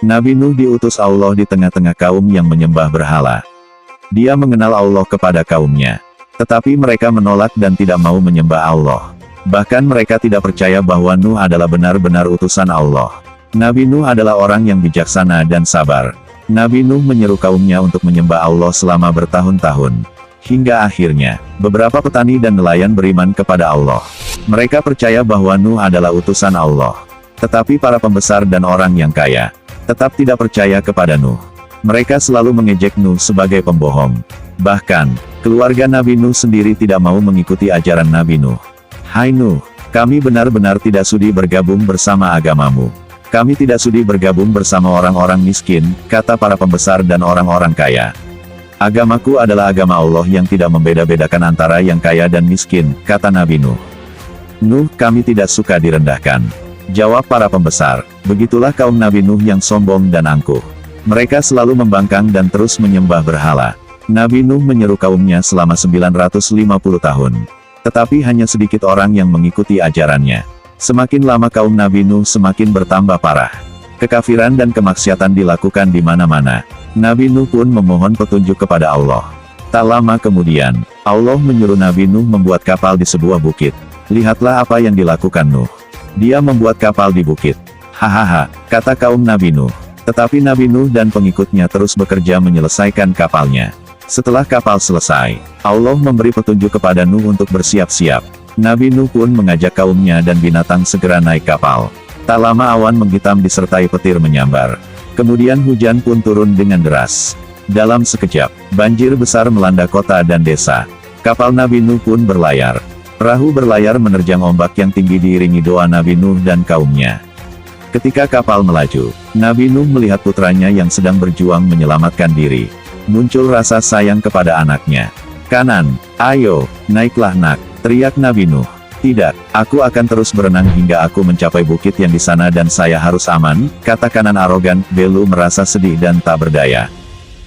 Nabi Nuh diutus Allah di tengah-tengah kaum yang menyembah berhala. Dia mengenal Allah kepada kaumnya. Tetapi mereka menolak dan tidak mau menyembah Allah. Bahkan mereka tidak percaya bahwa Nuh adalah benar-benar utusan Allah. Nabi Nuh adalah orang yang bijaksana dan sabar. Nabi Nuh menyeru kaumnya untuk menyembah Allah selama bertahun-tahun. Hingga akhirnya, beberapa petani dan nelayan beriman kepada Allah. Mereka percaya bahwa Nuh adalah utusan Allah. Tetapi para pembesar dan orang yang kaya, tetap tidak percaya kepada Nuh. Mereka selalu mengejek Nuh sebagai pembohong. Bahkan, keluarga Nabi Nuh sendiri tidak mau mengikuti ajaran Nabi Nuh. Hai Nuh, kami benar-benar tidak sudi bergabung bersama agamamu. Kami tidak sudi bergabung bersama orang-orang miskin, kata para pembesar dan orang-orang kaya. Agamaku adalah agama Allah yang tidak membeda-bedakan antara yang kaya dan miskin, kata Nabi Nuh. Nuh, kami tidak suka direndahkan. Jawab para pembesar. Begitulah kaum Nabi Nuh yang sombong dan angkuh. Mereka selalu membangkang dan terus menyembah berhala. Nabi Nuh menyeru kaumnya selama 950 tahun. Tetapi hanya sedikit orang yang mengikuti ajarannya. Semakin lama kaum Nabi Nuh semakin bertambah parah. Kekafiran dan kemaksiatan dilakukan di mana-mana. Nabi Nuh pun memohon petunjuk kepada Allah. Tak lama kemudian, Allah menyuruh Nabi Nuh membuat kapal di sebuah bukit. Lihatlah apa yang dilakukan Nuh. Dia membuat kapal di bukit. Hahaha, kata kaum Nabi Nuh. Tetapi Nabi Nuh dan pengikutnya terus bekerja menyelesaikan kapalnya. Setelah kapal selesai, Allah memberi petunjuk kepada Nuh untuk bersiap-siap. Nabi Nuh pun mengajak kaumnya dan binatang segera naik kapal. Tak lama awan menghitam disertai petir menyambar. Kemudian hujan pun turun dengan deras. Dalam sekejap, banjir besar melanda kota dan desa. Kapal Nabi Nuh pun berlayar. Perahu berlayar menerjang ombak yang tinggi diiringi doa Nabi Nuh dan kaumnya. Ketika kapal melaju, Nabi Nuh melihat putranya yang sedang berjuang menyelamatkan diri. Muncul rasa sayang kepada anaknya. Kanan, ayo, naiklah nak, teriak Nabi Nuh. Tidak, aku akan terus berenang hingga aku mencapai bukit yang di sana dan saya harus aman, kata Kanan arogan. Belu merasa sedih dan tak berdaya.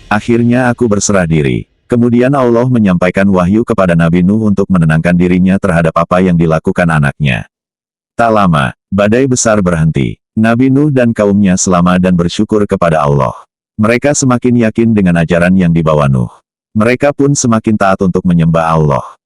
Akhirnya aku berserah diri. Kemudian Allah menyampaikan wahyu kepada Nabi Nuh untuk menenangkan dirinya terhadap apa yang dilakukan anaknya. Tak lama, badai besar berhenti. Nabi Nuh dan kaumnya selamat dan bersyukur kepada Allah. Mereka semakin yakin dengan ajaran yang dibawa Nuh. Mereka pun semakin taat untuk menyembah Allah.